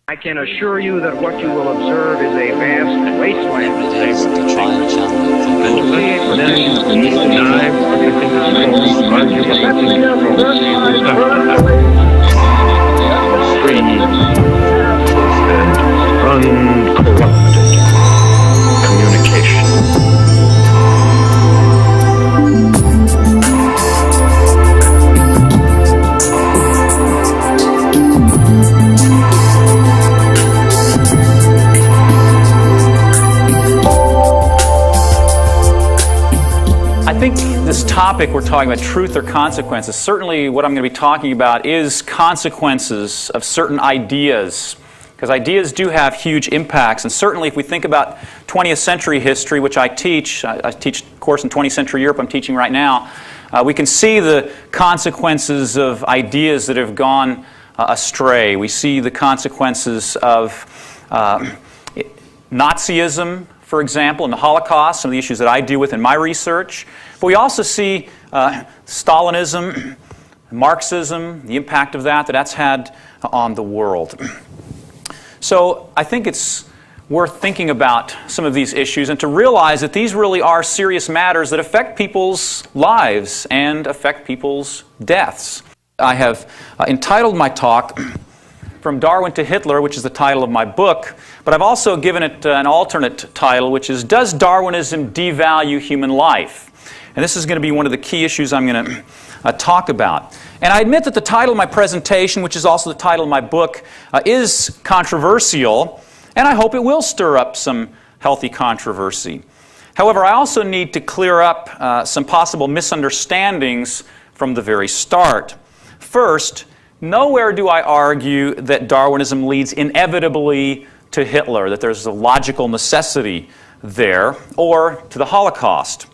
I can assure you that what you will observe is a vast wasteland. Free and uncorrupted communication. I think this topic we're talking about, truth or consequences, certainly what I'm going to be talking about is consequences of certain ideas, because ideas do have huge impacts. And certainly if we think about 20th century history, which I teach a course in 20th century Europe I'm teaching right now, we can see the consequences of ideas that have gone astray. We see the consequences of Nazism, for example, and the Holocaust, some of the issues that I deal with in my research. But we also see Stalinism, Marxism, the impact of that's had on the world. So I think it's worth thinking about some of these issues and to realize that these really are serious matters that affect people's lives and affect people's deaths. I have entitled my talk From Darwin to Hitler, which is the title of my book, but I've also given it an alternate title, which is Does Darwinism Devalue Human Life? And this is going to be one of the key issues I'm going to talk about. And I admit that the title of my presentation, which is also the title of my book, is controversial, and I hope it will stir up some healthy controversy. However, I also need to clear up some possible misunderstandings from the very start. First, nowhere do I argue that Darwinism leads inevitably to Hitler, that there's a logical necessity there, or to the Holocaust.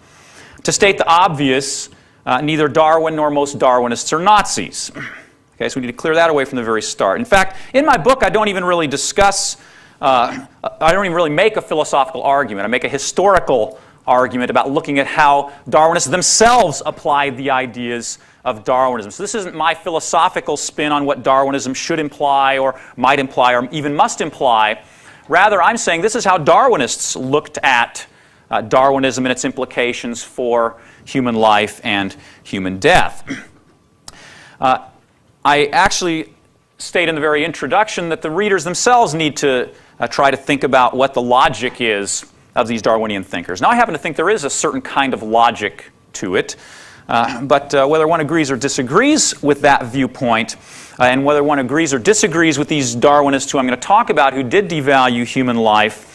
To state the obvious, neither Darwin nor most Darwinists are Nazis. Okay, so we need to clear that away from the very start. In fact, in my book, I don't even really discuss, I don't even really make a philosophical argument. I make a historical argument about looking at how Darwinists themselves applied the ideas of Darwinism. So this isn't my philosophical spin on what Darwinism should imply or might imply or even must imply. Rather, I'm saying this is how Darwinists looked at Darwinism and its implications for human life and human death. I actually state in the very introduction that the readers themselves need to try to think about what the logic is of these Darwinian thinkers. Now, I happen to think there is a certain kind of logic to it, but whether one agrees or disagrees with that viewpoint, and whether one agrees or disagrees with these Darwinists who I'm going to talk about who did devalue human life,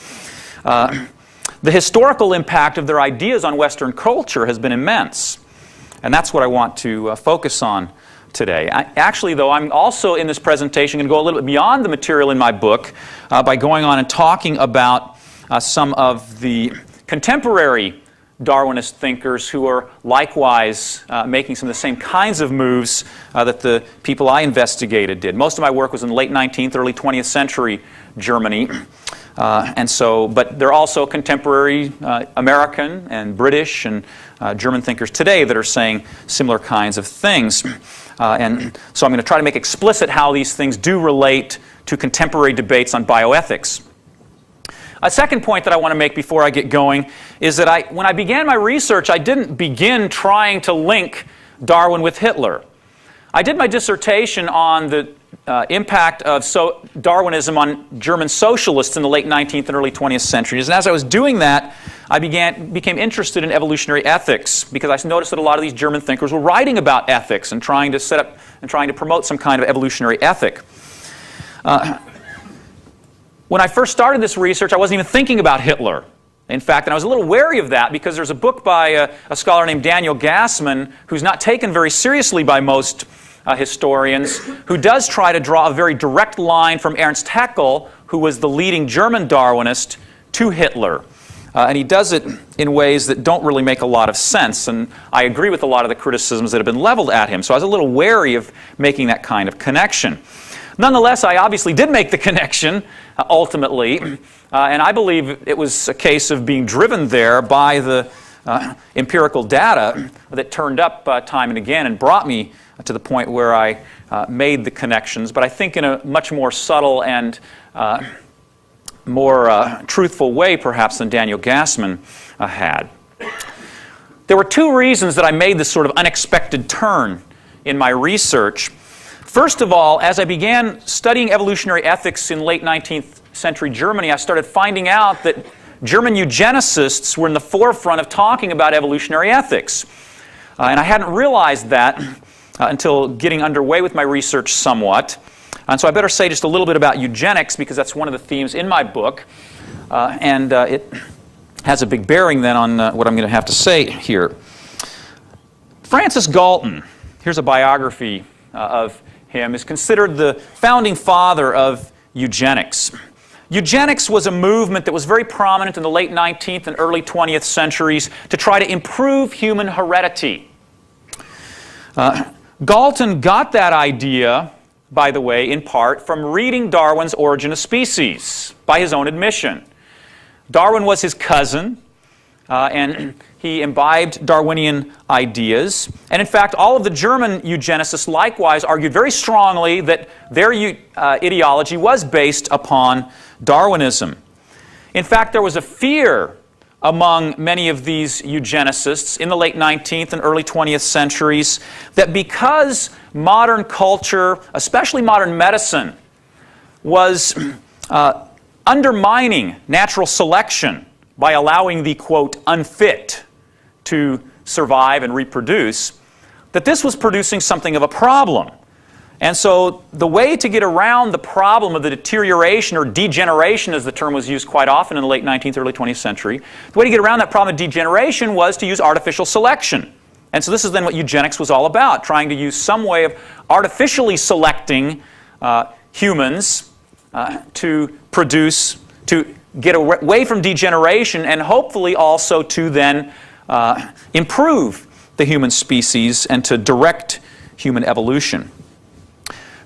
the historical impact of their ideas on Western culture has been immense. And that's what I want to focus on today. Actually, though, I'm also in this presentation going to go a little bit beyond the material in my book by going on and talking about some of the contemporary Darwinist thinkers who are likewise making some of the same kinds of moves that the people I investigated did. Most of my work was in the late 19th, early 20th century Germany. But there are also contemporary American and British and German thinkers today that are saying similar kinds of things. And so I'm going to try to make explicit how these things do relate to contemporary debates on bioethics. A second point that I want to make before I get going is that when I began my research, I didn't begin trying to link Darwin with Hitler. I did my dissertation on the impact of Darwinism on German socialists in the late 19th and early 20th centuries. And as I was doing that, I became interested in evolutionary ethics because I noticed that a lot of these German thinkers were writing about ethics and trying to set up and trying to promote some kind of evolutionary ethic. When I first started this research, I wasn't even thinking about Hitler. In fact, and I was a little wary of that because there's a book by a scholar named Daniel Gassman who's not taken very seriously by most historians, who does try to draw a very direct line from Ernst Haeckel, who was the leading German Darwinist, to Hitler. And he does it in ways that don't really make a lot of sense. And I agree with a lot of the criticisms that have been leveled at him. So I was a little wary of making that kind of connection. Nonetheless, I obviously did make the connection, ultimately. And I believe it was a case of being driven there by the empirical data that turned up time and again and brought me to the point where I made the connections, but I think in a much more subtle and more truthful way, perhaps, than Daniel Gassman had. There were two reasons that I made this sort of unexpected turn in my research. First of all, as I began studying evolutionary ethics in late 19th century Germany, I started finding out that German eugenicists were in the forefront of talking about evolutionary ethics. And I hadn't realized that until getting underway with my research somewhat. And so I better say just a little bit about eugenics, because that's one of the themes in my book. And it has a big bearing then on what I'm going to have to say here. Francis Galton, here's a biography of him, is considered the founding father of eugenics. Eugenics was a movement that was very prominent in the late 19th and early 20th centuries to try to improve human heredity. Galton got that idea, by the way, in part from reading Darwin's Origin of Species, by his own admission. Darwin was his cousin, and he imbibed Darwinian ideas. And in fact, all of the German eugenicists likewise argued very strongly that their ideology was based upon Darwinism. In fact, there was a fear among many of these eugenicists in the late 19th and early 20th centuries that because modern culture, especially modern medicine, was undermining natural selection by allowing the, quote, unfit to survive and reproduce, that this was producing something of a problem. And so the way to get around the problem of the deterioration or degeneration, as the term was used quite often in the late 19th, early 20th century, the way to get around that problem of degeneration was to use artificial selection. And so this is then what eugenics was all about, trying to use some way of artificially selecting humans to produce, to get away from degeneration, and hopefully also to then improve the human species and to direct human evolution.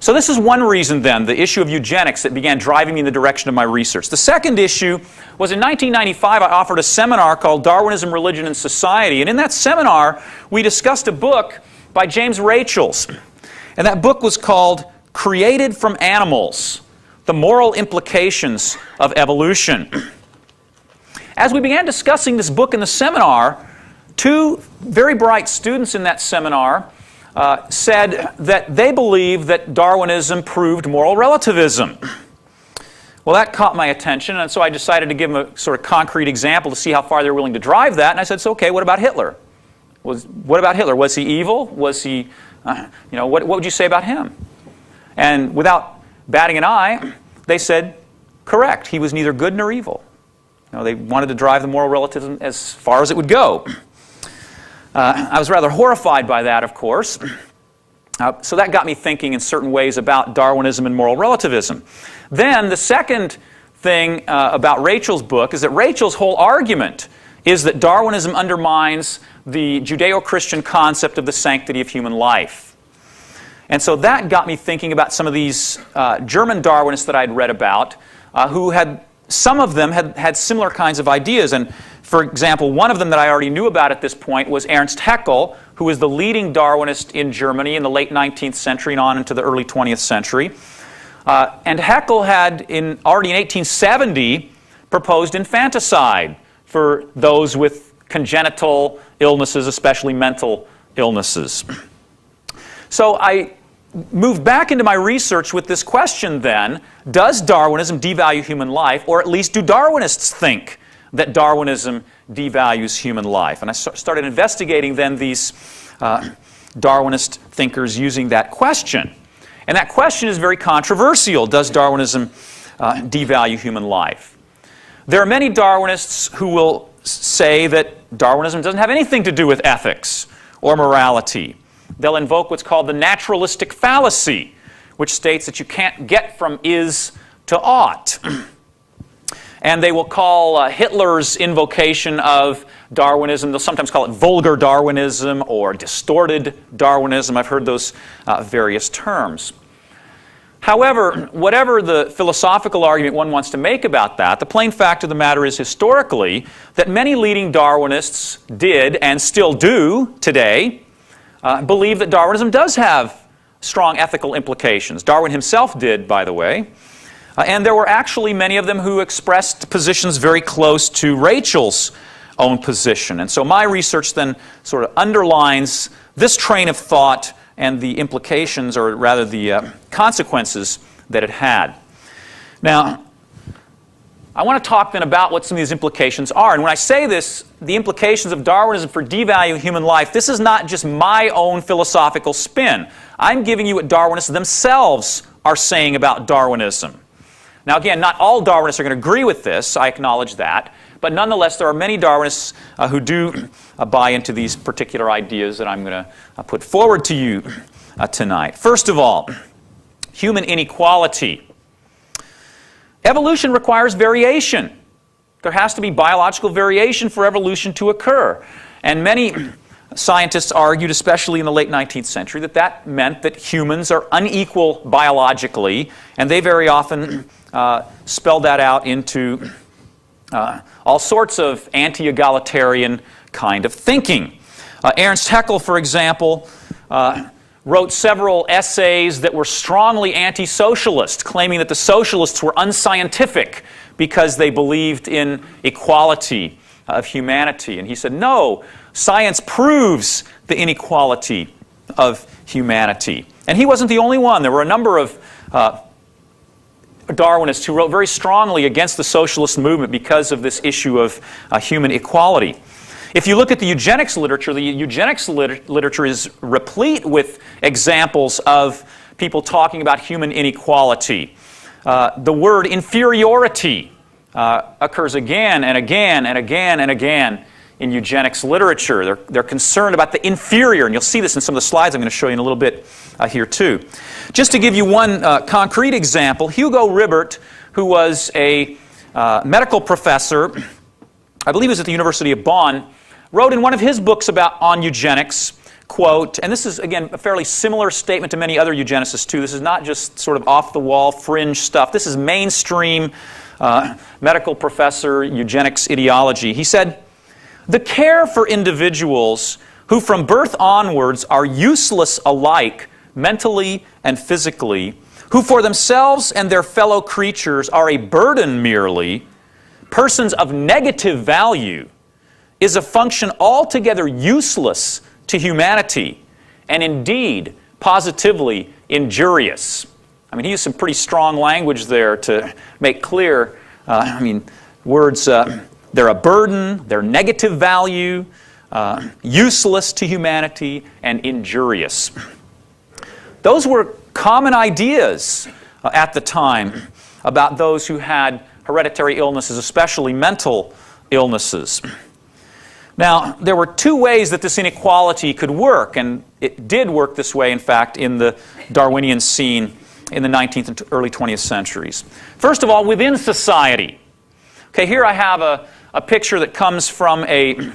So this is one reason then, the issue of eugenics, that began driving me in the direction of my research. The second issue was in 1995 I offered a seminar called Darwinism, Religion, and Society. And in that seminar we discussed a book by James Rachels. And that book was called Created from Animals: The Moral Implications of Evolution. As we began discussing this book in the seminar, two very bright students in that seminar said that they believed that Darwinism proved moral relativism. Well, that caught my attention, and so I decided to give them a sort of concrete example to see how far they were willing to drive that. And I said, so, okay, what about Hitler? What about Hitler? Was he evil? Was he, what would you say about him? And without batting an eye, they said, correct. He was neither good nor evil. They wanted to drive the moral relativism as far as it would go. I was rather horrified by that, of course. So that got me thinking in certain ways about Darwinism and moral relativism. Then the second thing about Rachel's book is that Rachel's whole argument is that Darwinism undermines the Judeo-Christian concept of the sanctity of human life. And so that got me thinking about some of these German Darwinists that I'd read about, who had, some of them had similar kinds of ideas. And for example, one of them that I already knew about at this point was Ernst Haeckel, who was the leading Darwinist in Germany in the late 19th century and on into the early 20th century. And Haeckel had, already in 1870, proposed infanticide for those with congenital illnesses, especially mental illnesses. So I moved back into my research with this question then: does Darwinism devalue human life, or at least do Darwinists think that Darwinism devalues human life? And I started investigating then these Darwinist thinkers using that question. And that question is very controversial. Does Darwinism devalue human life? There are many Darwinists who will say that Darwinism doesn't have anything to do with ethics or morality. They'll invoke what's called the naturalistic fallacy, which states that you can't get from is to ought. And they will call Hitler's invocation of Darwinism, they'll sometimes call it vulgar Darwinism or distorted Darwinism. I've heard those various terms. However, whatever the philosophical argument one wants to make about that, the plain fact of the matter is historically that many leading Darwinists did, and still do today, believe that Darwinism does have strong ethical implications. Darwin himself did, by the way. And there were actually many of them who expressed positions very close to Rachel's own position. And so my research then sort of underlines this train of thought and the implications, or rather the consequences that it had. Now, I want to talk then about what some of these implications are. And when I say this, the implications of Darwinism for devaluing human life, this is not just my own philosophical spin. I'm giving you what Darwinists themselves are saying about Darwinism. Now again, not all Darwinists are going to agree with this, I acknowledge that, but nonetheless there are many Darwinists who do buy into these particular ideas that I'm going to put forward to you tonight. First of all, human inequality. Evolution requires variation. There has to be biological variation for evolution to occur. And many scientists argued, especially in the late 19th century, that that meant that humans are unequal biologically, and they very often spelled that out into all sorts of anti-egalitarian kind of thinking. Ernst Haeckel, for example, wrote several essays that were strongly anti-socialist, claiming that the socialists were unscientific because they believed in equality of humanity. And he said, no, science proves the inequality of humanity. And he wasn't the only one. There were a number of Darwinists who wrote very strongly against the socialist movement because of this issue of human equality. If you look at the eugenics literature, the eugenics literature is replete with examples of people talking about human inequality. The word inferiority occurs again and again and again and again in eugenics literature. They're concerned about the inferior, and you'll see this in some of the slides I'm going to show you in a little bit here too. Just to give you one concrete example, Hugo Ribert, who was a medical professor, I believe it was at the University of Bonn, wrote in one of his books on eugenics, quote, and this is, again, a fairly similar statement to many other eugenicists, too. This is not just sort of off-the-wall, fringe stuff. This is mainstream medical professor eugenics ideology. He said, "The care for individuals who from birth onwards are useless alike, mentally and physically, who for themselves and their fellow creatures are a burden merely, persons of negative value, is a function altogether useless to humanity, and indeed positively injurious." I mean, he used some pretty strong language there to make clear, words, they're a burden, they're negative value, useless to humanity, and injurious. Those were common ideas at the time about those who had hereditary illnesses, especially mental illnesses. Now, there were two ways that this inequality could work, and it did work this way, in fact, in the Darwinian scene in the 19th and early 20th centuries. First of all, within society. Okay, here I have a picture that comes from a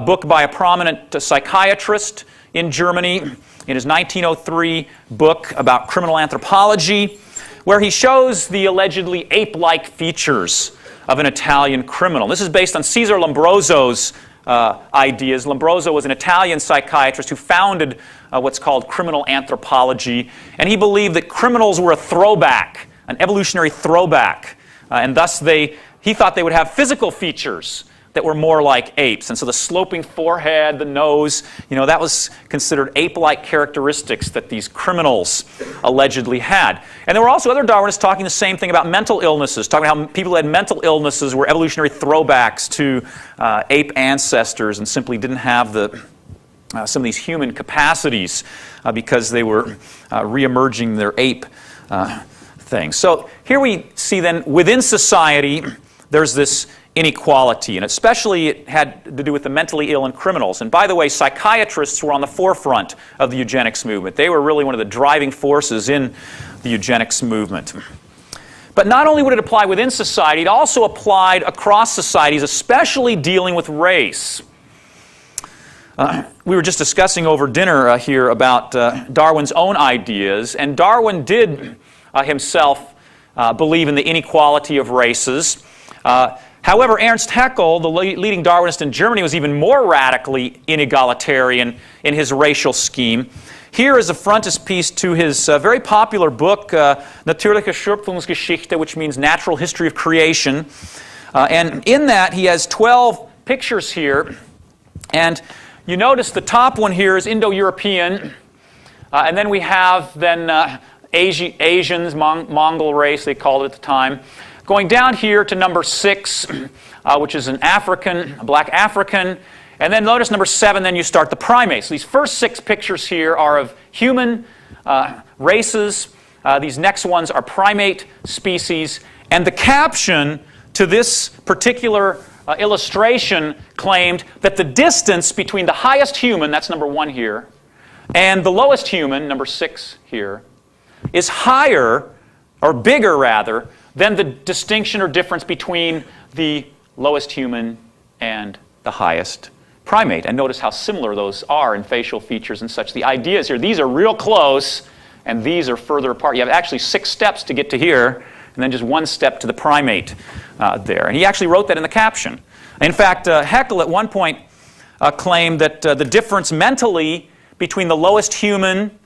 book by a prominent psychiatrist in Germany in his 1903 book about criminal anthropology, where he shows the allegedly ape-like features of an Italian criminal. This is based on Cesare Lombroso's ideas. Lombroso was an Italian psychiatrist who founded what's called criminal anthropology, and he believed that criminals were a throwback, an evolutionary throwback, and thus he thought they would have physical features that were more like apes. And so the sloping forehead, the nose, that was considered ape-like characteristics that these criminals allegedly had. And there were also other Darwinists talking the same thing about mental illnesses, talking about how people who had mental illnesses were evolutionary throwbacks to ape ancestors and simply didn't have some of these human capacities because they were re-emerging their ape things. So here we see then within society there's this inequality, and especially it had to do with the mentally ill and criminals. And by the way, psychiatrists were on the forefront of the eugenics movement. They were really one of the driving forces in the eugenics movement. But not only would it apply within society, it also applied across societies, especially dealing with race. We were just discussing over dinner here about Darwin's own ideas, and Darwin did himself believe in the inequality of races. However, Ernst Haeckel, the leading Darwinist in Germany, was even more radically inegalitarian in his racial scheme. here is a frontispiece to his very popular book, Natürliche Schöpfungsgeschichte, which means Natural History of Creation. And in that, he has 12 pictures here. And you notice the top one here is Indo-European. And then we have Asians, Mongol race, they called it at the time. Going down here to number 6, which is an African, a black African. And then notice number 7, then you start the primates. These first 6 pictures here are of human races. These next ones are primate species. And the caption to this particular illustration claimed that the distance between the highest human, that's number 1 here, and the lowest human, number 6 here, is higher, or bigger rather, than the distinction or difference between the lowest human and the highest primate. And notice how similar those are in facial features and such. The idea is here, these are real close, and these are further apart. You have actually 6 steps to get to here, and then just 1 step to the primate there. And he actually wrote that in the caption. In fact, Haeckel at one point claimed that the difference mentally between the lowest human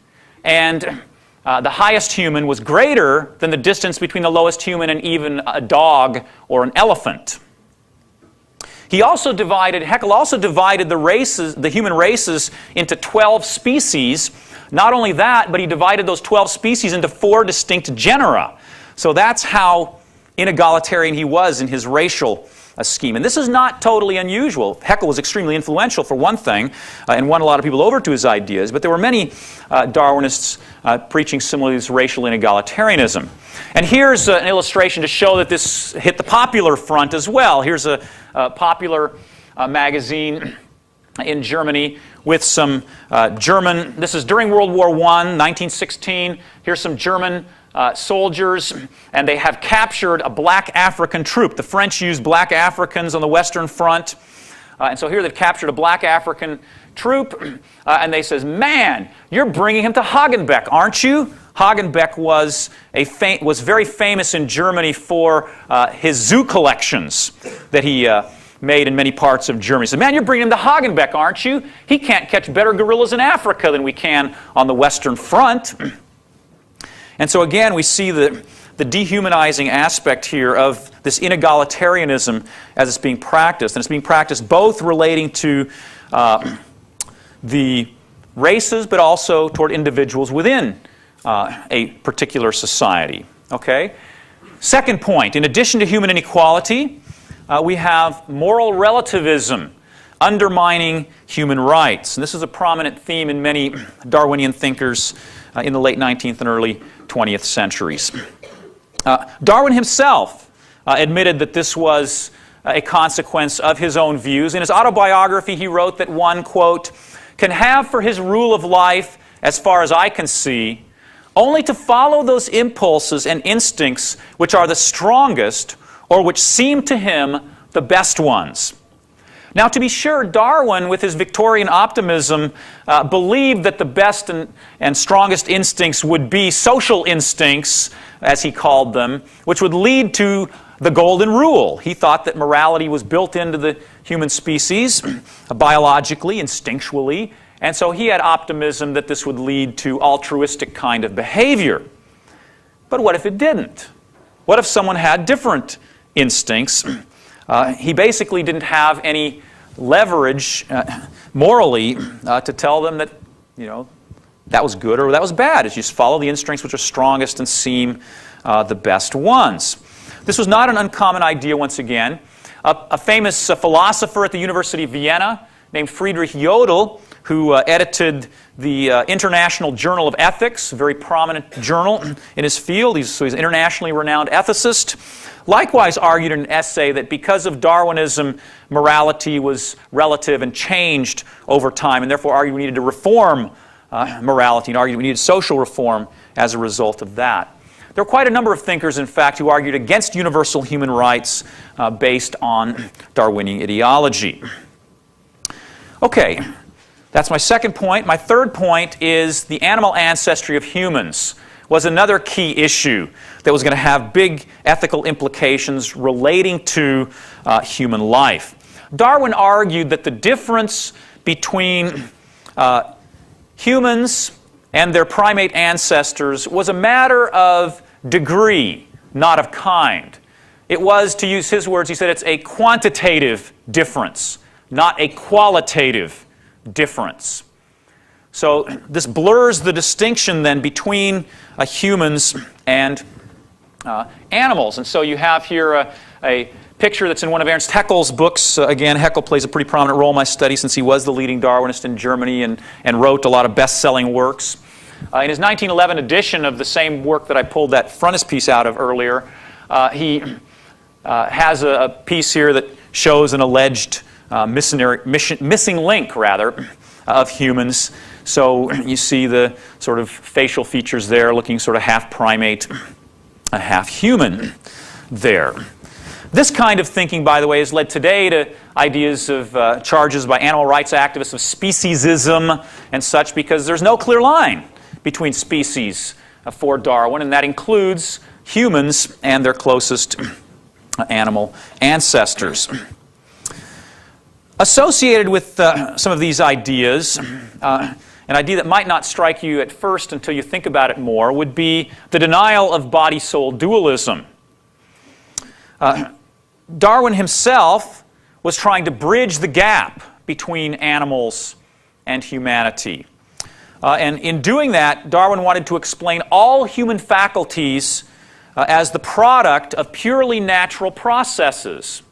and the highest human was greater than the distance between the lowest human and even a dog or an elephant. Haeckel also divided the human races into 12 species. Not only that, but he divided those 12 species into 4 distinct genera. So that's how inegalitarian he was in his racial scheme. And this is not totally unusual. Haeckel was extremely influential, for one thing, and won a lot of people over to his ideas. But there were many Darwinists preaching similarly this racial inegalitarianism. And here's an illustration to show that this hit the popular front as well. Here's a popular magazine in Germany with some German, this is during World War I, 1916. Here's some German soldiers, and they have captured a black African troop. The French used black Africans on the Western Front. And so here they've captured a black African troop, and they says, "Man, you're bringing him to Hagenbeck, aren't you?" Hagenbeck was very famous in Germany for his zoo collections that he made in many parts of Germany. He said, "Man, you're bringing him to Hagenbeck, aren't you? He can't catch better gorillas in Africa than we can on the Western Front." And so again, we see the dehumanizing aspect here of this inegalitarianism as it's being practiced. And it's being practiced both relating to the races, but also toward individuals within a particular society. Okay? Second point, in addition to human inequality, we have moral relativism undermining human rights. And this is a prominent theme in many Darwinian thinkers in the late 19th and early 20th centuries. Darwin himself admitted that this was a consequence of his own views. In his autobiography, he wrote that one, quote, "can have for his rule of life, as far as I can see, only to follow those impulses and instincts which are the strongest or which seem to him the best ones." Now, to be sure, Darwin, with his Victorian optimism, believed that the best and strongest instincts would be social instincts, as he called them, which would lead to the golden rule. He thought that morality was built into the human species, biologically, instinctually, and so he had optimism that this would lead to altruistic kind of behavior. But what if it didn't? What if someone had different instincts? He basically didn't have any leverage morally to tell them that, that was good or that was bad. It's just follow the instincts which are strongest and seem the best ones. This was not an uncommon idea once again. A famous philosopher at the University of Vienna named Friedrich Jodl, who edited the International Journal of Ethics, a very prominent journal in his field. He's an internationally renowned ethicist. Likewise argued in an essay that because of Darwinism, morality was relative and changed over time, and therefore argued we needed to reform morality, and argued we needed social reform as a result of that. There are quite a number of thinkers, in fact, who argued against universal human rights based on Darwinian ideology. Okay, that's my second point. My third point is the animal ancestry of humans was another key issue that was going to have big ethical implications relating to human life. Darwin argued that the difference between humans and their primate ancestors was a matter of degree, not of kind. It was, to use his words, he said it's a quantitative difference, not a qualitative difference. So this blurs the distinction then between humans and animals. And so you have here a picture that's in one of Ernst Haeckel's books. Again, Haeckel plays a pretty prominent role in my study since he was the leading Darwinist in Germany and wrote a lot of best-selling works. In his 1911 edition of the same work that I pulled that frontispiece out of earlier, he has a piece here that shows an alleged missing link, of humans. So you see the sort of facial features there looking sort of half primate, half human there. This kind of thinking, by the way, has led today to ideas of charges by animal rights activists of speciesism and such, because there's no clear line between species for Darwin, and that includes humans and their closest animal ancestors. Associated with some of these ideas, an idea that might not strike you at first until you think about it more, would be the denial of body-soul dualism. Darwin himself was trying to bridge the gap between animals and humanity. And in doing that, Darwin wanted to explain all human faculties as the product of purely natural processes.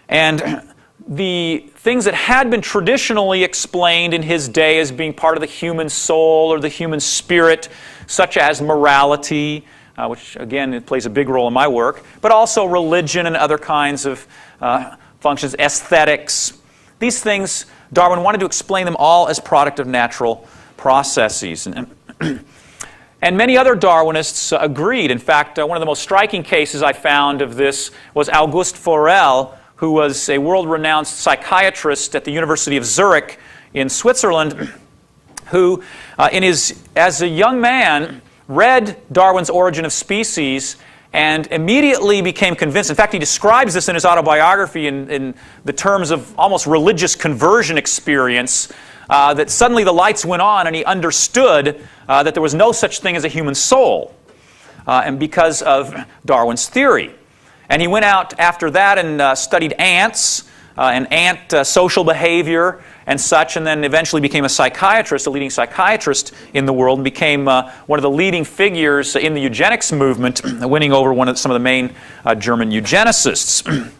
And the things that had been traditionally explained in his day as being part of the human soul or the human spirit, such as morality, which again it plays a big role in my work, but also religion and other kinds of functions, aesthetics. These things, Darwin wanted to explain them all as product of natural processes. And many other Darwinists agreed. In fact, one of the most striking cases I found of this was Auguste Forel, who was a world-renowned psychiatrist at the University of Zurich in Switzerland, who, as a young man, read Darwin's Origin of Species and immediately became convinced. In fact, he describes this in his autobiography in the terms of almost religious conversion experience, that suddenly the lights went on and he understood that there was no such thing as a human soul, and because of Darwin's theory. And he went out after that and studied ants and ant social behavior and such, and then eventually became a psychiatrist, a leading psychiatrist in the world, and became one of the leading figures in the eugenics movement, winning over some of the main German eugenicists.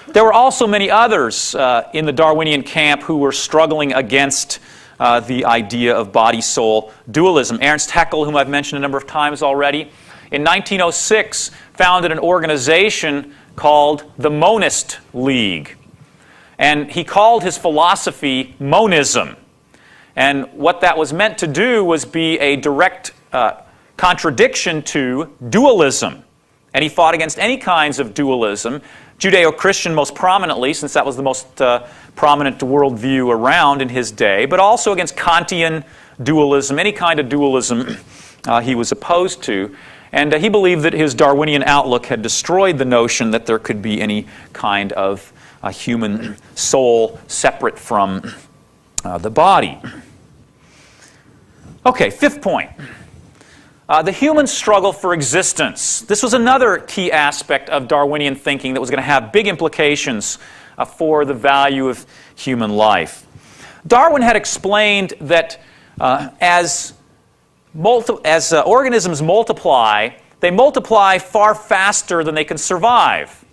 There were also many others in the Darwinian camp who were struggling against the idea of body-soul dualism. Ernst Haeckel, whom I've mentioned a number of times already, in 1906 founded an organization called the Monist League. And he called his philosophy monism. And what that was meant to do was be a direct contradiction to dualism. And he fought against any kinds of dualism, Judeo-Christian most prominently, since that was the most prominent worldview around in his day, but also against Kantian dualism, any kind of dualism he was opposed to. And he believed that his Darwinian outlook had destroyed the notion that there could be any kind of human soul separate from the body. Okay, fifth point. The human struggle for existence. This was another key aspect of Darwinian thinking that was going to have big implications for the value of human life. Darwin had explained that as organisms multiply, they multiply far faster than they can survive.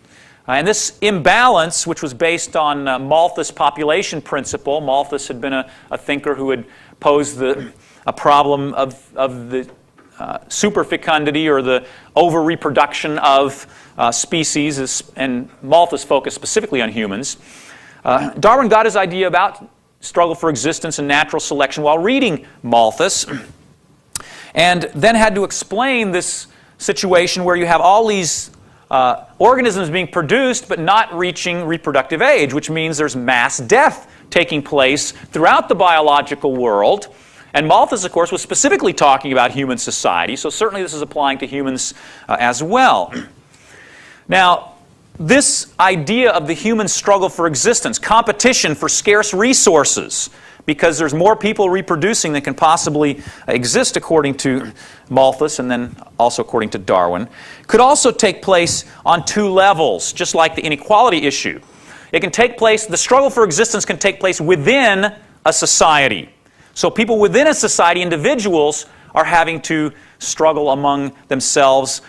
And this imbalance, which was based on Malthus' population principle, Malthus had been a thinker who had posed a problem of the superfecundity, or the over-reproduction of species, and Malthus focused specifically on humans. Darwin got his idea about struggle for existence and natural selection while reading Malthus, and then had to explain this situation where you have all these organisms being produced but not reaching reproductive age, which means there's mass death taking place throughout the biological world. And Malthus, of course, was specifically talking about human society, so certainly this is applying to humans as well. Now, this idea of the human struggle for existence, competition for scarce resources, because there's more people reproducing than can possibly exist according to Malthus and then also according to Darwin, could also take place on two levels, just like the inequality issue. It can take place, the struggle for existence can take place within a society. So people within a society, individuals, are having to struggle among themselves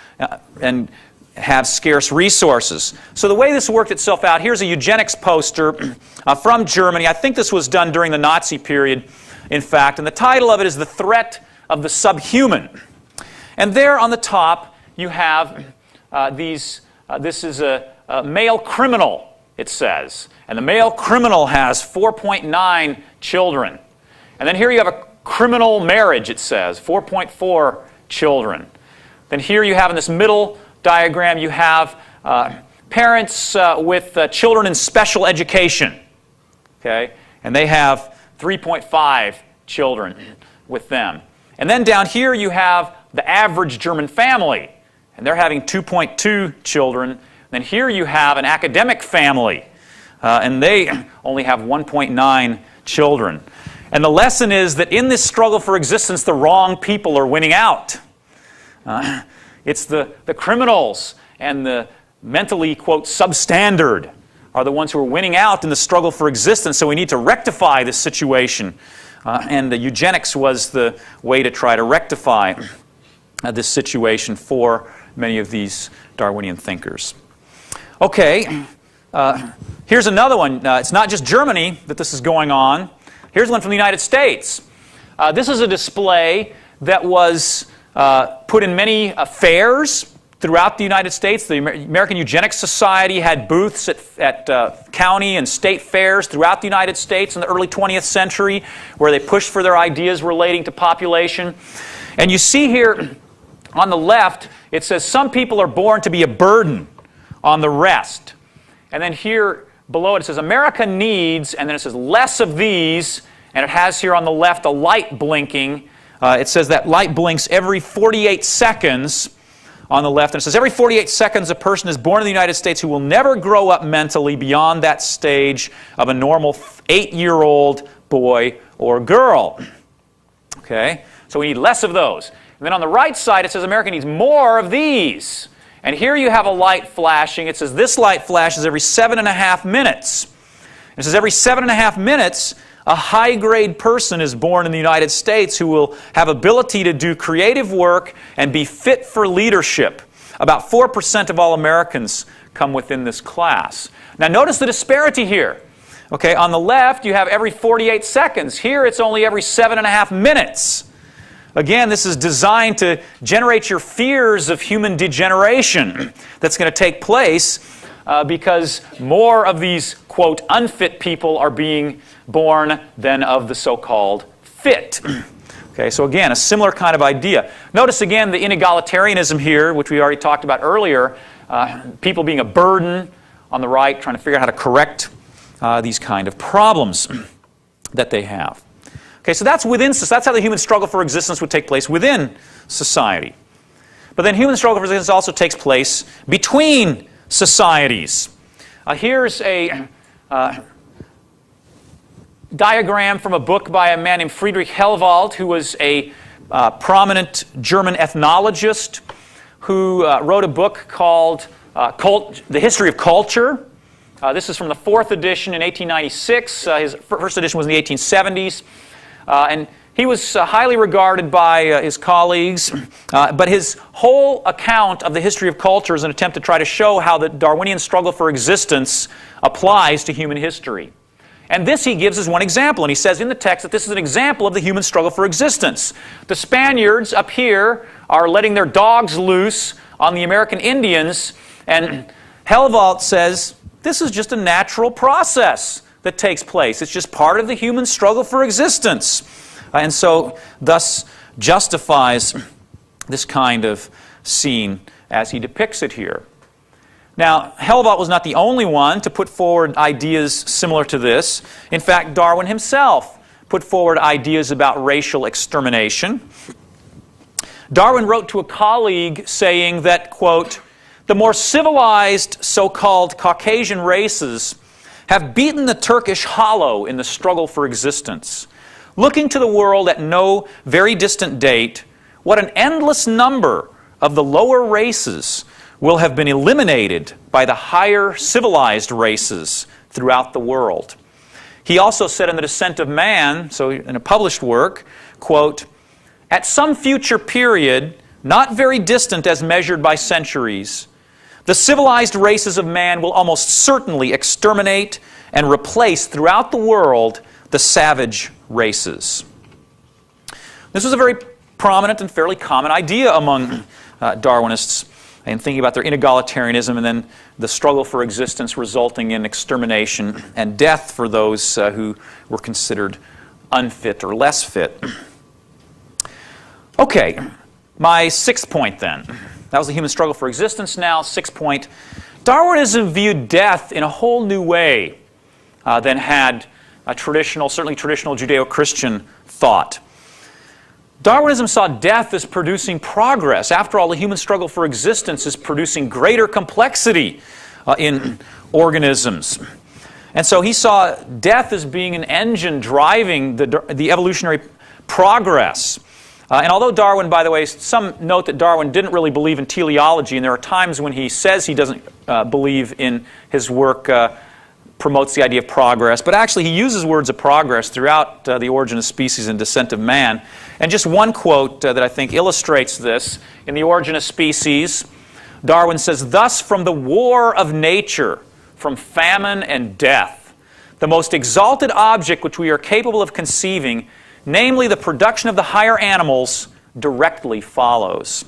and have scarce resources. So the way this worked itself out, here's a eugenics poster from Germany. I think this was done during the Nazi period, in fact, and the title of it is The Threat of the Subhuman. And there on the top you have this is a male criminal, it says. And the male criminal has 4.9 children. And then here you have a criminal marriage, it says, 4.4 children. Then here you have in this middle diagram, you have parents with children in special education. Okay? And they have 3.5 children with them. And then down here you have the average German family. And they're having 2.2 children. Then here you have an academic family. And they only have 1.9 children. And the lesson is that in this struggle for existence, the wrong people are winning out. It's the criminals and the mentally, quote, substandard are the ones who are winning out in the struggle for existence, so we need to rectify this situation. And the eugenics was the way to try to rectify this situation for many of these Darwinian thinkers. Okay, here's another one. It's not just Germany that this is going on. Here's one from the United States. This is a display that was put in many fairs throughout the United States. The American Eugenics Society had booths at county and state fairs throughout the United States in the early 20th century where they pushed for their ideas relating to population. And you see here on the left, it says some people are born to be a burden on the rest. And then here below it says America needs, and then it says less of these, and it has here on the left a light blinking. It says that light blinks every 48 seconds on the left. And it says every 48 seconds a person is born in the United States who will never grow up mentally beyond that stage of a normal 8-year-old boy or girl. Okay? So we need less of those. And then on the right side it says America needs more of these. And here you have a light flashing. It says this light flashes every 7.5 minutes. It says every 7.5 minutes a high-grade person is born in the United States who will have ability to do creative work and be fit for leadership. About 4% of all Americans come within this class. Now notice the disparity here. Okay, on the left you have every 48 seconds. Here it's only every 7.5 minutes. Again, this is designed to generate your fears of human degeneration that's going to take place because more of these, quote, unfit people are being born than of the so-called fit. Okay, so again, a similar kind of idea. Notice again the inegalitarianism here, which we already talked about earlier. People being a burden on the right, trying to figure out how to correct these kind of problems that they have. Okay, so that's how the human struggle for existence would take place within society. But then human struggle for existence also takes place between societies. Here's a diagram from a book by a man named Friedrich Helwald, who was a prominent German ethnologist who wrote a book called The History of Culture. This is from the 4th edition in 1896. His first edition was in the 1870s. And he was highly regarded by his colleagues, but his whole account of the history of culture is an attempt to try to show how the Darwinian struggle for existence applies to human history. And this he gives as one example, and he says in the text that this is an example of the human struggle for existence. The Spaniards up here are letting their dogs loose on the American Indians, and Helwald says this is just a natural process that takes place. It's just part of the human struggle for existence. And so, thus, justifies this kind of scene as he depicts it here. Now, Helwald was not the only one to put forward ideas similar to this. In fact, Darwin himself put forward ideas about racial extermination. Darwin wrote to a colleague saying that, quote, the more civilized so-called Caucasian races have beaten the Turkish hollow in the struggle for existence. Looking to the world at no very distant date, what an endless number of the lower races will have been eliminated by the higher civilized races throughout the world. He also said in The Descent of Man, so in a published work, quote, "At some future period, not very distant as measured by centuries, the civilized races of man will almost certainly exterminate and replace throughout the world the savage races." This was a very prominent and fairly common idea among Darwinists in thinking about their inegalitarianism and then the struggle for existence resulting in extermination and death for those who were considered unfit or less fit. Okay, my sixth point then. That was the human struggle for existence. Now, sixth point. Darwinism viewed death in a whole new way than had certainly traditional Judeo-Christian thought. Darwinism saw death as producing progress. After all, the human struggle for existence is producing greater complexity in organisms. And so he saw death as being an engine driving the evolutionary progress. And although Darwin, by the way, some note that Darwin didn't really believe in teleology, and there are times when he says he doesn't believe in his work promotes the idea of progress, but actually he uses words of progress throughout The Origin of Species and Descent of Man. And just one quote that I think illustrates this. In The Origin of Species, Darwin says, "Thus from the war of nature, from famine and death, the most exalted object which we are capable of conceiving, namely the production of the higher animals, directly follows."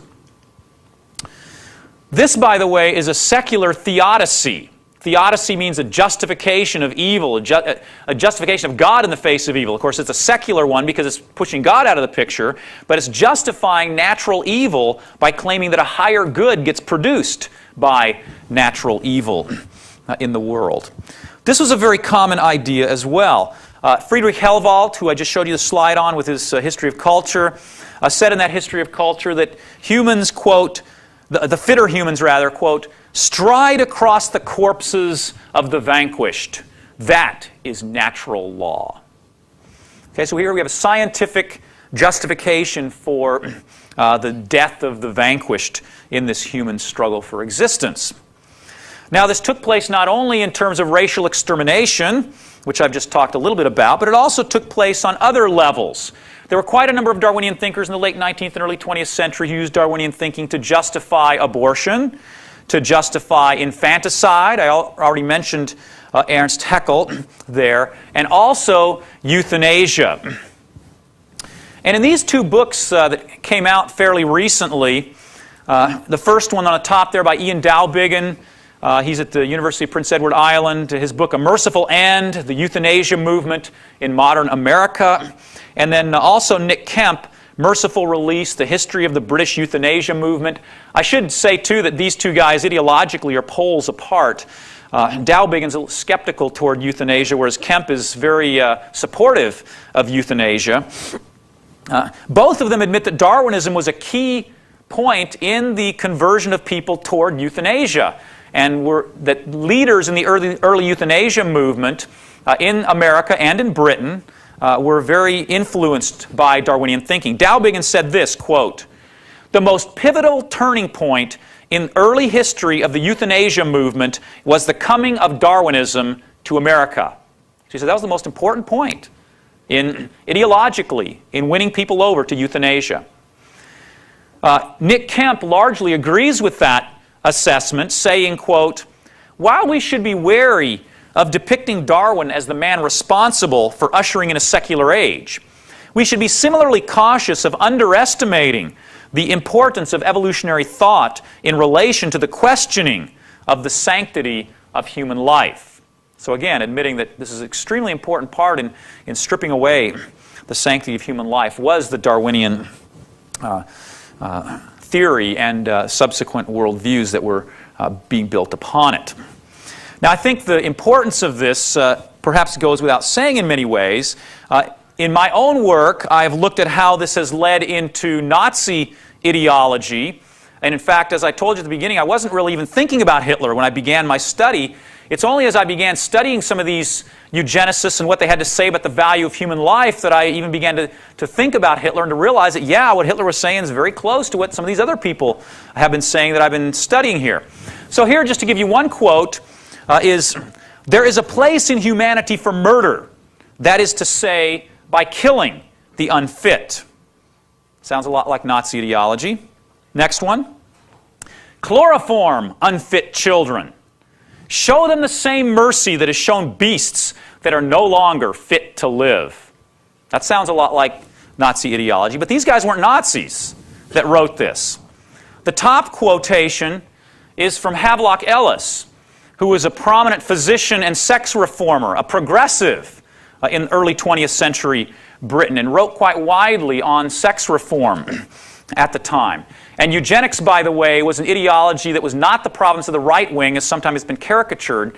This, by the way, is a secular theodicy. Theodicy means a justification of evil, a justification of God in the face of evil. Of course, it's a secular one because it's pushing God out of the picture, but it's justifying natural evil by claiming that a higher good gets produced by natural evil in the world. This was a very common idea as well. Friedrich Helwald, who I just showed you the slide on with his History of Culture, said in that History of Culture that humans, quote, the fitter humans rather, quote, "stride across the corpses of the vanquished. That is natural law." Okay, so here we have a scientific justification for the death of the vanquished in this human struggle for existence. Now, this took place not only in terms of racial extermination, which I've just talked a little bit about, but it also took place on other levels. There were quite a number of Darwinian thinkers in the late 19th and early 20th century who used Darwinian thinking to justify abortion, to justify infanticide. I already mentioned Ernst Haeckel there, and also euthanasia. And in these two books that came out fairly recently, the first one on the top there by Ian Dalbiggen, he's at the University of Prince Edward Island, his book A Merciful End, The Euthanasia Movement in Modern America. And then also Nick Kemp, Merciful Release, The History of the British Euthanasia Movement. I should say, too, that these two guys ideologically are poles apart. Dalbiggen's a little skeptical toward euthanasia, whereas Kemp is very supportive of euthanasia. Both of them admit that Darwinism was a key point in the conversion of people toward euthanasia, and that leaders in the early euthanasia movement in America and in Britain were very influenced by Darwinian thinking. Dalbiggen said this, quote, "The most pivotal turning point in early history of the euthanasia movement was the coming of Darwinism to America." He said that was the most important point ideologically in winning people over to euthanasia. Nick Kemp largely agrees with that assessment, saying, quote, "While we should be wary of depicting Darwin as the man responsible for ushering in a secular age, we should be similarly cautious of underestimating the importance of evolutionary thought in relation to the questioning of the sanctity of human life." So again, admitting that this is an extremely important part in stripping away the sanctity of human life was the Darwinian theory and subsequent worldviews that were being built upon it. Now, I think the importance of this perhaps goes without saying in many ways. In my own work, I've looked at how this has led into Nazi ideology. And in fact, as I told you at the beginning, I wasn't really even thinking about Hitler when I began my study. It's only as I began studying some of these eugenicists and what they had to say about the value of human life that I even began to think about Hitler and to realize that, yeah, what Hitler was saying is very close to what some of these other people have been saying that I've been studying here. So here, just to give you one quote, is, "There is a place in humanity for murder, that is to say, by killing the unfit." Sounds a lot like Nazi ideology. Next one. "Chloroform unfit children. Show them the same mercy that is shown beasts that are no longer fit to live." That sounds a lot like Nazi ideology, but these guys weren't Nazis that wrote this. The top quotation is from Havelock Ellis, who was a prominent physician and sex reformer, a progressive in early 20th century Britain, and wrote quite widely on sex reform at the time. And eugenics, by the way, was an ideology that was not the province of the right wing, as sometimes it's been caricatured.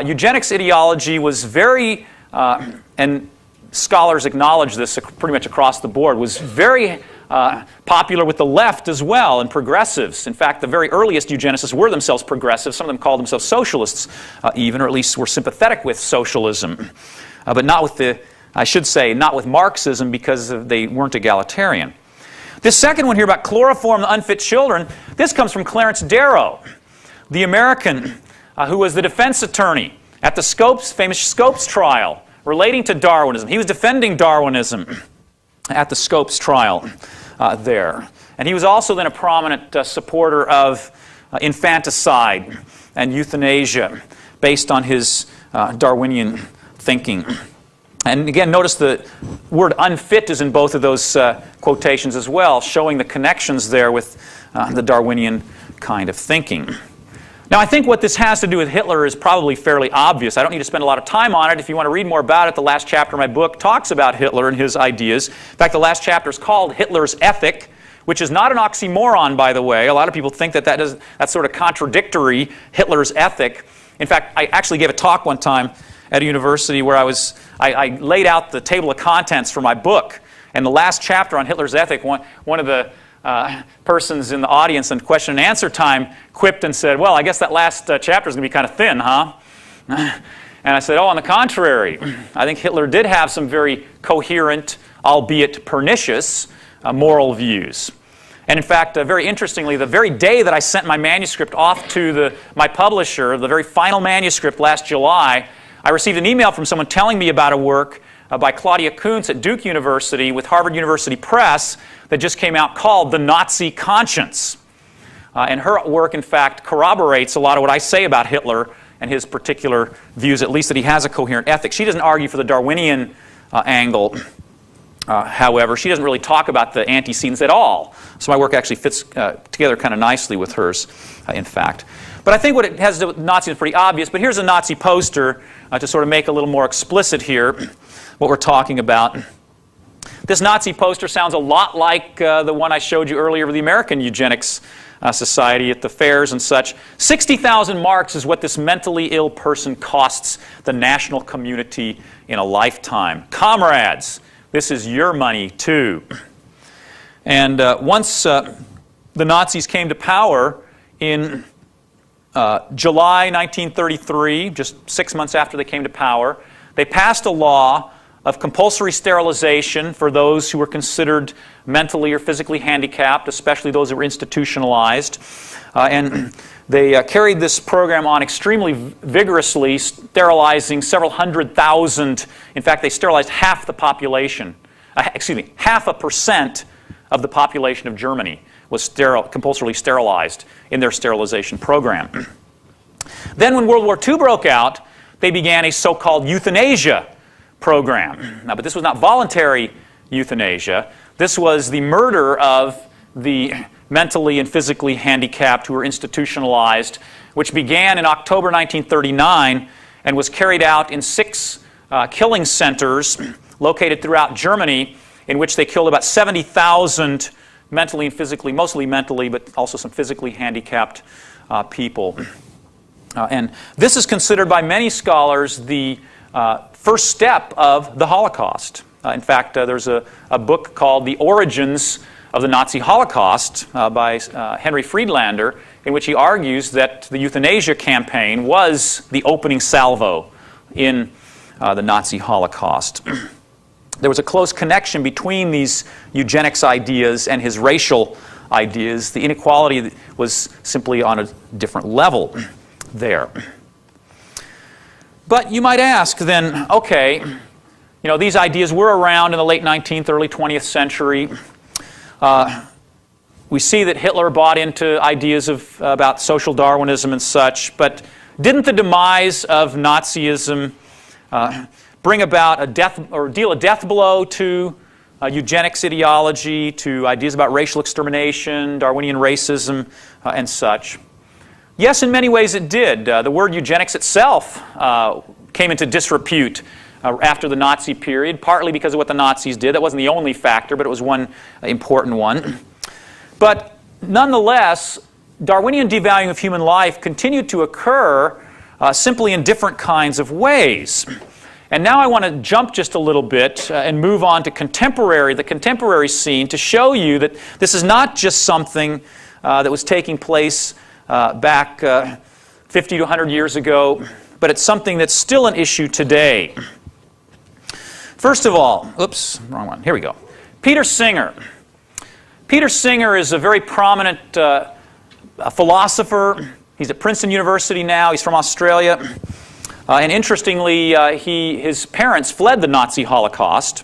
Eugenics ideology was very, and scholars acknowledge this pretty much across the board, was very popular with the left as well, and progressives. In fact, the very earliest eugenicists were themselves progressives. Some of them called themselves socialists even, or at least were sympathetic with socialism. But not with the, I should say, not with Marxism, because they weren't egalitarian. This second one here about chloroform the unfit children, this comes from Clarence Darrow, the American who was the defense attorney at the famous Scopes trial relating to Darwinism. He was defending Darwinism at the Scopes trial there. And he was also then a prominent supporter of infanticide and euthanasia based on his Darwinian thinking. And again, notice the word unfit is in both of those quotations as well, showing the connections there with the Darwinian kind of thinking. Now, I think what this has to do with Hitler is probably fairly obvious. I don't need to spend a lot of time on it. If you want to read more about it, the last chapter of my book talks about Hitler and his ideas. In fact, the last chapter is called Hitler's Ethic, which is not an oxymoron, by the way. A lot of people think that that's sort of contradictory, Hitler's ethic. In fact, I actually gave a talk one time at a university where I laid out the table of contents for my book. And the last chapter on Hitler's ethic, one of the persons in the audience in question and answer time quipped and said, "Well, I guess that last chapter is going to be kind of thin, huh?" And I said, "Oh, on the contrary, I think Hitler did have some very coherent, albeit pernicious, moral views." And in fact, very interestingly, the very day that I sent my manuscript off to my publisher, the very final manuscript last July, I received an email from someone telling me about a work by Claudia Kuntz at Duke University with Harvard University Press that just came out called The Nazi Conscience. And her work, in fact, corroborates a lot of what I say about Hitler and his particular views, at least that he has a coherent ethic. She doesn't argue for the Darwinian angle, however. She doesn't really talk about the antecedents at all. So my work actually fits together kind of nicely with hers, in fact. But I think what it has to do with Nazis is pretty obvious. But here's a Nazi poster to sort of make a little more explicit here what we're talking about. This Nazi poster sounds a lot like the one I showed you earlier with the American Eugenics Society at the fairs and such. 60,000 marks is what this mentally ill person costs the national community in a lifetime. Comrades, this is your money too. And once the Nazis came to power in July 1933, just 6 months after they came to power, they passed a law of compulsory sterilization for those who were considered mentally or physically handicapped, especially those who were institutionalized. And they carried this program on extremely vigorously, sterilizing several 100,000. In fact, they sterilized half the population. 0.5% of the population of Germany was compulsorily sterilized in their sterilization program. Then when World War II broke out, they began a so-called euthanasia program. Now, but this was not voluntary euthanasia. This was the murder of the mentally and physically handicapped who were institutionalized, which began in October 1939 and was carried out in 6 killing centers located throughout Germany, in which they killed about 70,000 mentally and physically, mostly mentally, but also some physically handicapped people. And this is considered by many scholars the first step of the Holocaust. In fact, there's a book called The Origins of the Nazi Holocaust by Henry Friedlander, in which he argues that the euthanasia campaign was the opening salvo in the Nazi Holocaust. There was a close connection between these eugenics ideas and his racial ideas. The inequality was simply on a different level there. But you might ask then, okay, these ideas were around in the late 19th, early 20th century. We see that Hitler bought into ideas about social Darwinism and such, but didn't the demise of Nazism bring about a death or deal a death blow to eugenics ideology, to ideas about racial extermination, Darwinian racism, and such? Yes, in many ways it did. The word eugenics itself came into disrepute after the Nazi period, partly because of what the Nazis did. That wasn't the only factor, but it was one important one. But nonetheless, Darwinian devaluing of human life continued to occur simply in different kinds of ways. And now I want to jump just a little bit and move on to the contemporary scene to show you that this is not just something that was taking place back 50 to 100 years ago, but it's something that's still an issue today. First of all, oops, wrong one. Here we go. Peter Singer. Peter Singer is a very prominent philosopher. He's at Princeton University now. He's from Australia. And interestingly, his parents fled the Nazi Holocaust.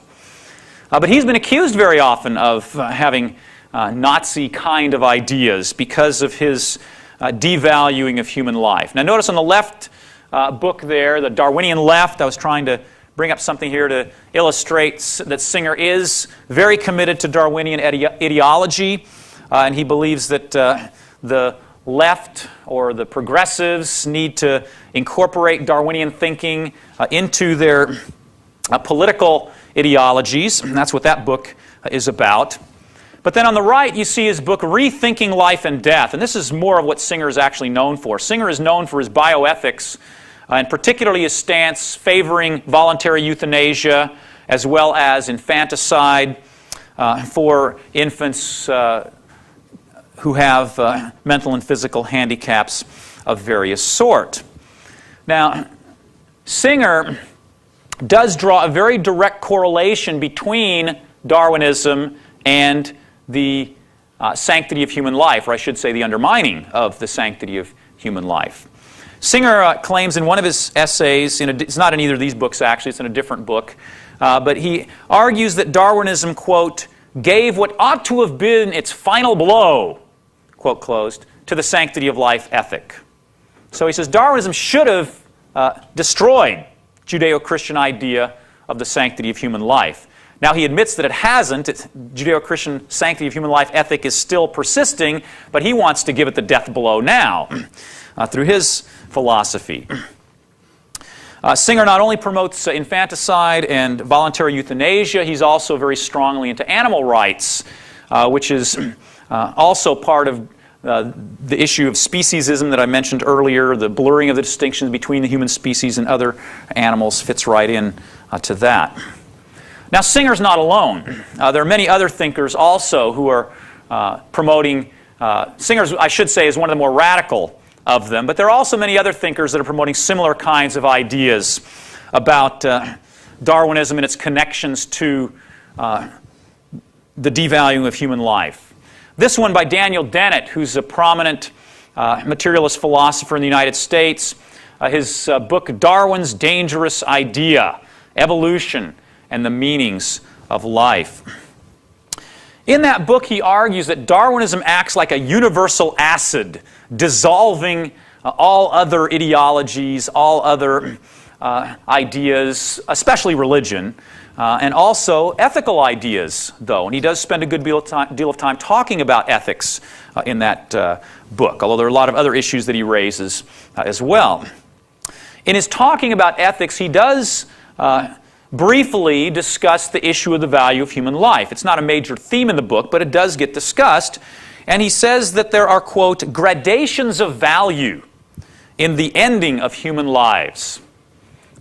But he's been accused very often of having Nazi kind of ideas because of his devaluing of human life. Now notice on the left book there, the Darwinian left, I was trying to bring up something here to illustrate that Singer is very committed to Darwinian ideology, and he believes that the left or the progressives need to incorporate Darwinian thinking into their political ideologies, and that's what that book is about. But then on the right, you see his book, Rethinking Life and Death, and this is more of what Singer is actually known for. Singer is known for his bioethics, and particularly his stance favoring voluntary euthanasia, as well as infanticide for infants who have mental and physical handicaps of various sort. Now, Singer does draw a very direct correlation between Darwinism and the sanctity of human life, or I should say the undermining of the sanctity of human life. Singer claims in one of his essays, it's not in either of these books actually, it's in a different book, but he argues that Darwinism, quote, gave what ought to have been its final blow, quote closed, to the sanctity of life ethic. So he says Darwinism should have destroyed Judeo-Christian idea of the sanctity of human life. Now he admits that it hasn't. Judeo-Christian sanctity of human life ethic is still persisting, but he wants to give it the death blow now through his philosophy. Singer not only promotes infanticide and voluntary euthanasia, he's also very strongly into animal rights, which is also part of the issue of speciesism that I mentioned earlier. The blurring of the distinctions between the human species and other animals fits right in to that. Now, Singer's not alone. There are many other thinkers also who are promoting, Singer's, I should say, is one of the more radical of them, but there are also many other thinkers that are promoting similar kinds of ideas about Darwinism and its connections to the devaluing of human life. This one by Daniel Dennett, who's a prominent materialist philosopher in the United States. His book, Darwin's Dangerous Idea, Evolution and the Meanings of Life. In that book, he argues that Darwinism acts like a universal acid, dissolving all other ideologies, all other ideas, especially religion, and also ethical ideas, though. And he does spend a good deal of time talking about ethics in that book, although there are a lot of other issues that he raises as well. In his talking about ethics, he does briefly discuss the issue of the value of human life. It's not a major theme in the book, but it does get discussed. And he says that there are, quote, gradations of value in the ending of human lives.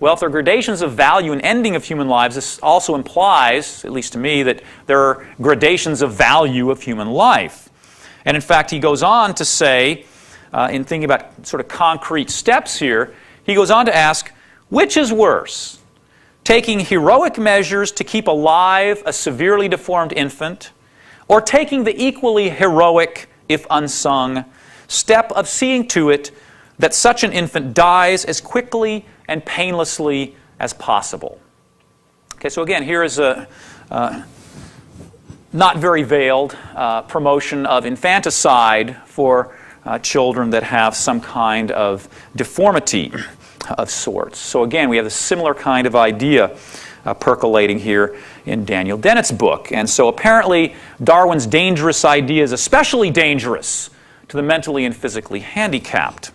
Well, if there are gradations of value in ending of human lives, this also implies, at least to me, that there are gradations of value of human life. And in fact, he goes on to say in thinking about sort of concrete steps here, he goes on to ask, which is worse, taking heroic measures to keep alive a severely deformed infant, or taking the equally heroic, if unsung, step of seeing to it that such an infant dies as quickly and painlessly as possible? Okay, so again, here is a not very veiled promotion of infanticide for children that have some kind of deformity of sorts. So again, we have a similar kind of idea percolating here in Daniel Dennett's book. And so apparently Darwin's dangerous idea is especially dangerous to the mentally and physically handicapped.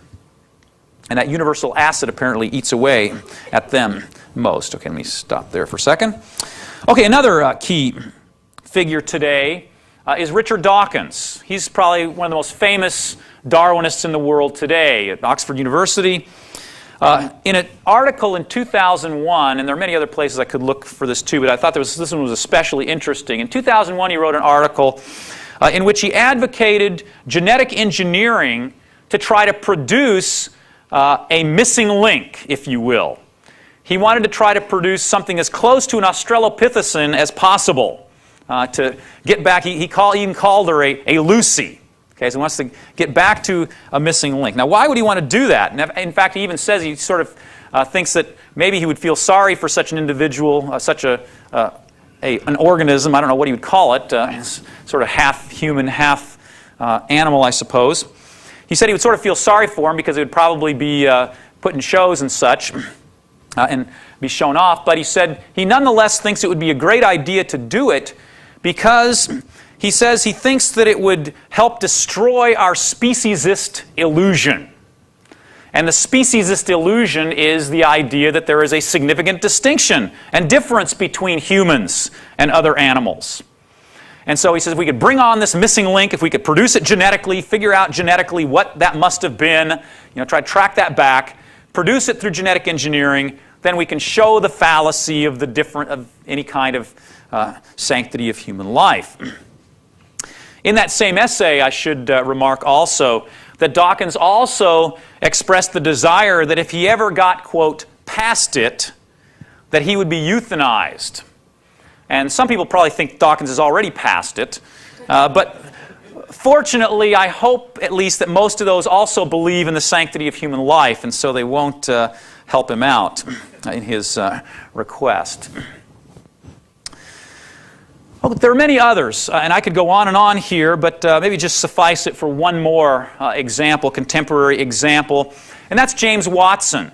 And that universal acid apparently eats away at them most. Okay, let me stop there for a second. Okay, another key figure today is Richard Dawkins. He's probably one of the most famous Darwinists in the world today at Oxford University. In an article in 2001, and there are many other places I could look for this too, but I thought this one was especially interesting. In 2001, he wrote an article in which he advocated genetic engineering to try to produce a missing link, if you will. He wanted to try to produce something as close to an Australopithecine as possible to get back. He even called her a Lucy. Okay, so he wants to get back to a missing link. Now, why would he want to do that? And in fact, he even says he sort of thinks that maybe he would feel sorry for such an individual, such an organism. I don't know what he would call it, sort of half human, half animal, I suppose. He said he would sort of feel sorry for him because it would probably be put in shows and such and be shown off. But he said he nonetheless thinks it would be a great idea to do it because he says he thinks that it would help destroy our speciesist illusion. And the speciesist illusion is the idea that there is a significant distinction and difference between humans and other animals. And so he says if we could bring on this missing link, if we could produce it genetically, figure out genetically what that must have been, try to track that back, produce it through genetic engineering, then we can show the fallacy of any kind of sanctity of human life. In that same essay, I should remark also that Dawkins also expressed the desire that if he ever got, quote, past it, that he would be euthanized. And some people probably think Dawkins is already past it. But fortunately, I hope at least that most of those also believe in the sanctity of human life, and so they won't help him out in his request. Well, there are many others, and I could go on and on here, but maybe just suffice it for one more example, contemporary example, and that's James Watson.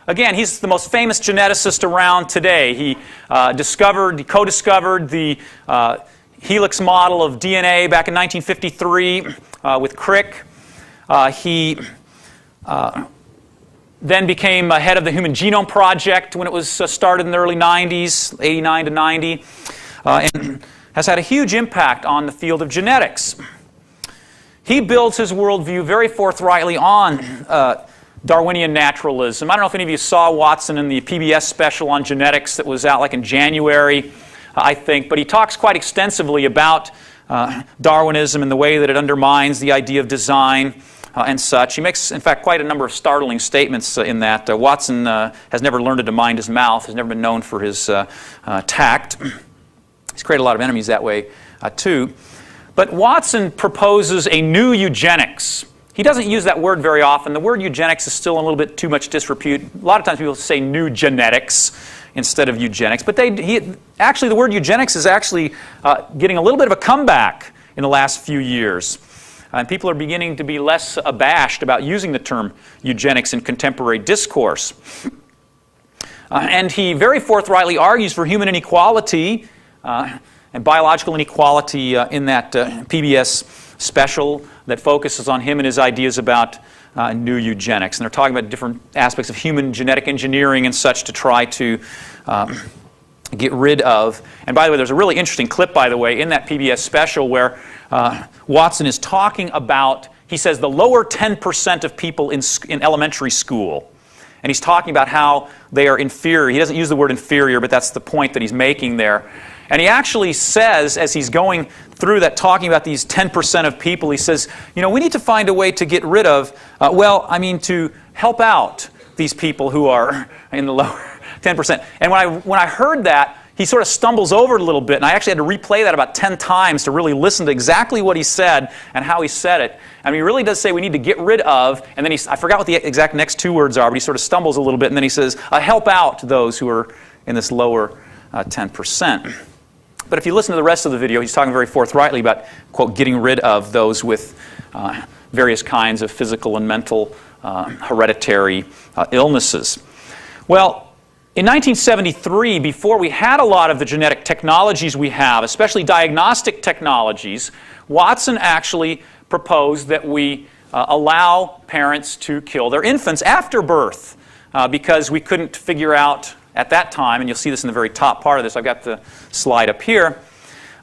Again, he's the most famous geneticist around today. He co-discovered the helix model of DNA back in 1953 with Crick. He then became head of the Human Genome Project when it was started in the early 90s, 89 to 90. And has had a huge impact on the field of genetics. He builds his worldview very forthrightly on Darwinian naturalism. I don't know if any of you saw Watson in the PBS special on genetics that was out like in January, I think, but he talks quite extensively about Darwinism and the way that it undermines the idea of design and such. He makes, in fact, quite a number of startling statements in that. Watson has never learned to mind his mouth, has never been known for his tact. He's created a lot of enemies that way, too. But Watson proposes a new eugenics. He doesn't use that word very often. The word eugenics is still a little bit too much disrepute. A lot of times people say new genetics instead of eugenics. But actually, the word eugenics is actually getting a little bit of a comeback in the last few years. And people are beginning to be less abashed about using the term eugenics in contemporary discourse. And he very forthrightly argues for human inequality and biological inequality in that PBS special that focuses on him and his ideas about new eugenics. And they're talking about different aspects of human genetic engineering and such to try to get rid of. And by the way, there's a really interesting clip, by the way, in that PBS special where Watson is talking about, he says, the lower 10% of people in elementary school. And he's talking about how they are inferior. He doesn't use the word inferior, but that's the point that he's making there. And he actually says, as he's going through that, talking about these 10% of people, he says, we need to find a way to get rid of, to help out these people who are in the lower 10%. And when I heard that, he sort of stumbles over it a little bit, and I actually had to replay that about 10 times to really listen to exactly what he said and how he said it. I mean, he really does say we need to get rid of, and then I forgot what the exact next two words are, but he sort of stumbles a little bit, and then he says, help out those who are in this lower 10%. But if you listen to the rest of the video, he's talking very forthrightly about, quote, getting rid of those with various kinds of physical and mental hereditary illnesses. Well, in 1973, before we had a lot of the genetic technologies we have, especially diagnostic technologies, Watson actually proposed that we allow parents to kill their infants after birth because we couldn't figure out at that time, and you'll see this in the very top part of this, I've got the slide up here.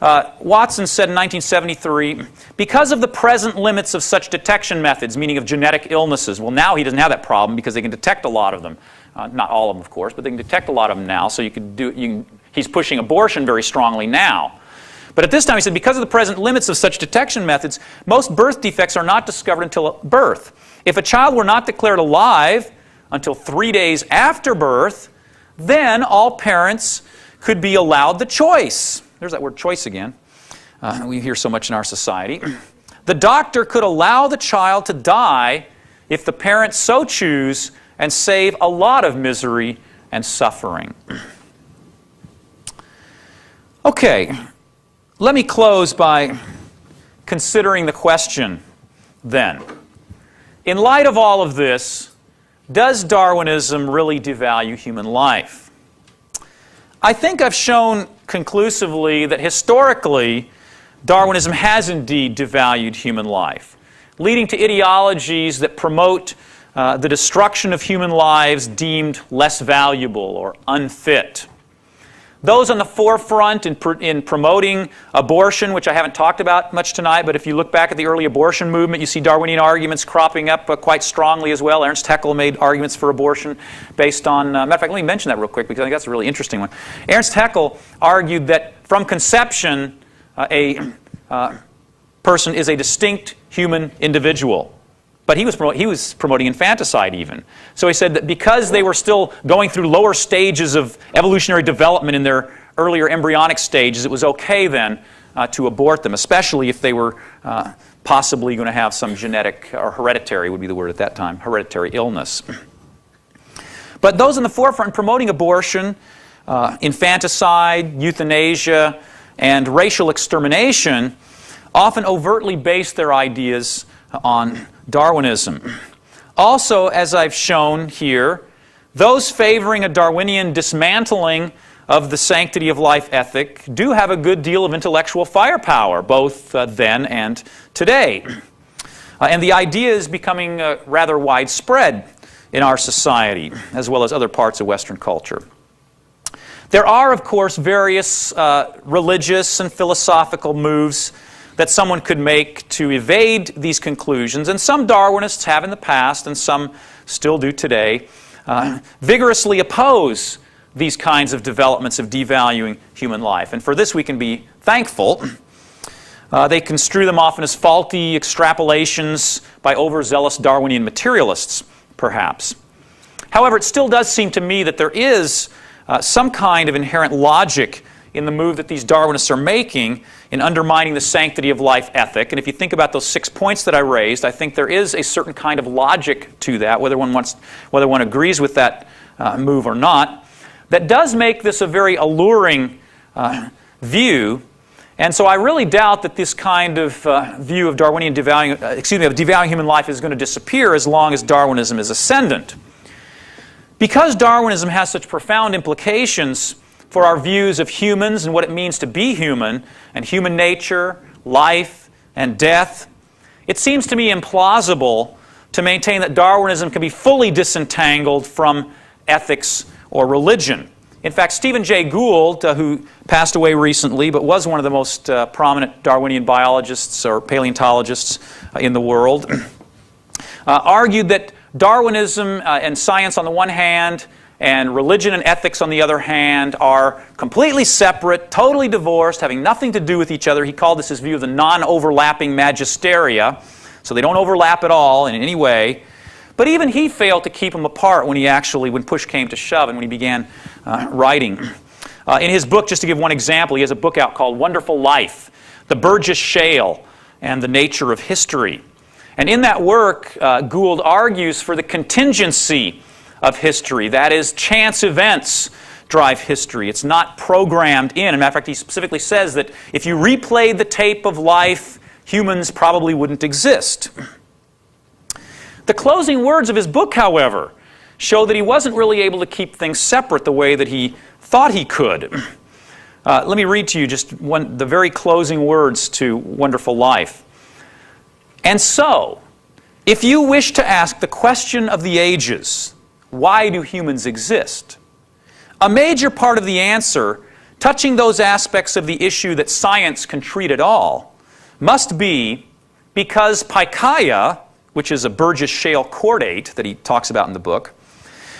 Watson said in 1973, because of the present limits of such detection methods, meaning of genetic illnesses, well, now he doesn't have that problem because they can detect a lot of them. Not all of them, of course, but they can detect a lot of them now, so he's pushing abortion very strongly now. But at this time, he said, because of the present limits of such detection methods, most birth defects are not discovered until birth. If a child were not declared alive until 3 days after birth, then all parents could be allowed the choice. There's that word choice again. We hear so much in our society. The doctor could allow the child to die if the parents so choose and save a lot of misery and suffering. Okay, let me close by considering the question then. In light of all of this, does Darwinism really devalue human life? I think I've shown conclusively that historically, Darwinism has indeed devalued human life, leading to ideologies that promote the destruction of human lives deemed less valuable or unfit. Those on the forefront in promoting abortion, which I haven't talked about much tonight, but if you look back at the early abortion movement, you see Darwinian arguments cropping up quite strongly as well. Ernst Haeckel made arguments for abortion based on, matter of fact, let me mention that real quick because I think that's a really interesting one. Ernst Haeckel argued that from conception, a person is a distinct human individual. But he was promoting infanticide even. So he said that because they were still going through lower stages of evolutionary development in their earlier embryonic stages, it was okay then to abort them, especially if they were possibly going to have some genetic, or hereditary would be the word at that time, hereditary illness. But those in the forefront promoting abortion, infanticide, euthanasia, and racial extermination often overtly base their ideas on Darwinism. Also, as I've shown here, those favoring a Darwinian dismantling of the sanctity of life ethic do have a good deal of intellectual firepower, both then and today. And the idea is becoming rather widespread in our society, as well as other parts of Western culture. There are, of course, various religious and philosophical moves that someone could make to evade these conclusions, and some Darwinists have in the past, and some still do today, vigorously oppose these kinds of developments of devaluing human life. And for this we can be thankful. They construe them often as faulty extrapolations by overzealous Darwinian materialists, perhaps. However, it still does seem to me that there is some kind of inherent logic in the move that these Darwinists are making in undermining the sanctity of life ethic. And if you think about those 6 points that I raised, I think there is a certain kind of logic to that, whether one agrees with that move or not, that does make this a very alluring view. And so I really doubt that this kind of view of Darwinian devaluing human life is going to disappear as long as Darwinism is ascendant. Because Darwinism has such profound implications for our views of humans and what it means to be human, and human nature, life, and death, it seems to me implausible to maintain that Darwinism can be fully disentangled from ethics or religion. In fact, Stephen Jay Gould, who passed away recently but was one of the most prominent Darwinian biologists or paleontologists in the world, argued that Darwinism and science on the one hand and religion and ethics, on the other hand, are completely separate, totally divorced, having nothing to do with each other. He called this his view of the non-overlapping magisteria, so they don't overlap at all in any way. But even he failed to keep them apart when push came to shove and when he began writing. In his book, just to give one example, he has a book out called Wonderful Life, The Burgess Shale and the Nature of History. And in that work, Gould argues for the contingency of history. That is, chance events drive history. It's not programmed in. As a matter of fact, he specifically says that if you replayed the tape of life, humans probably wouldn't exist. The closing words of his book, however, show that he wasn't really able to keep things separate the way that he thought he could. Let me read to you just the very closing words to Wonderful Life. And so, if you wish to ask the question of the ages, why do humans exist? A major part of the answer, touching those aspects of the issue that science can treat at all, must be because Pikaia, which is a Burgess Shale chordate that he talks about in the book,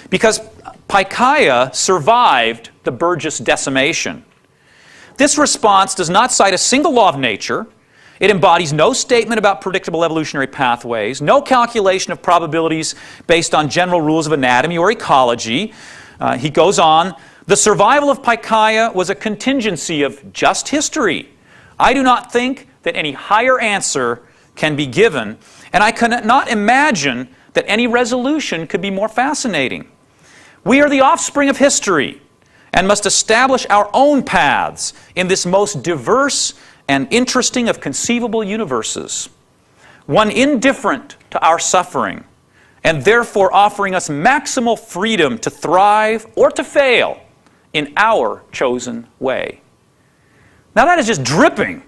because Pikaia survived the Burgess decimation. This response does not cite a single law of nature. It embodies no statement about predictable evolutionary pathways, no calculation of probabilities based on general rules of anatomy or ecology. He goes on, the survival of Pikaia was a contingency of just history. I do not think that any higher answer can be given, and I cannot imagine that any resolution could be more fascinating. We are the offspring of history and must establish our own paths in this most diverse and interesting of conceivable universes, one indifferent to our suffering, and therefore offering us maximal freedom to thrive or to fail in our chosen way. Now that is just dripping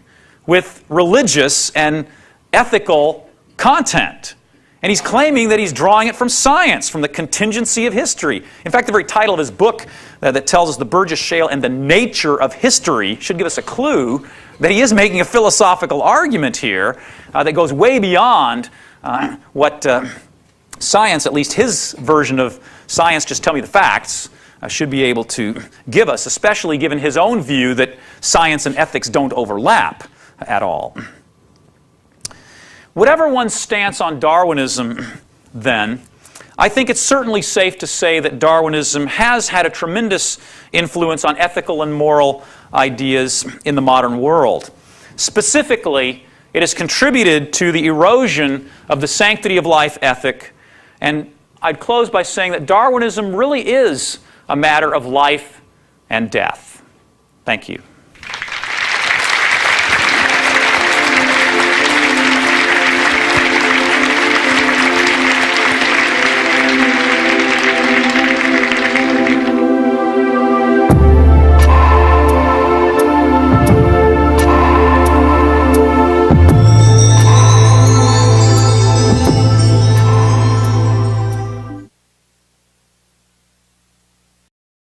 with religious and ethical content. And he's claiming that he's drawing it from science, from the contingency of history. In fact, the very title of his book that tells us the Burgess Shale and the nature of history should give us a clue that he is making a philosophical argument here that goes way beyond what science, at least his version of science, just tell me the facts, should be able to give us, especially given his own view that science and ethics don't overlap at all. Whatever one's stance on Darwinism, then, I think it's certainly safe to say that Darwinism has had a tremendous influence on ethical and moral ideas in the modern world. Specifically, it has contributed to the erosion of the sanctity of life ethic, and I'd close by saying that Darwinism really is a matter of life and death. Thank you.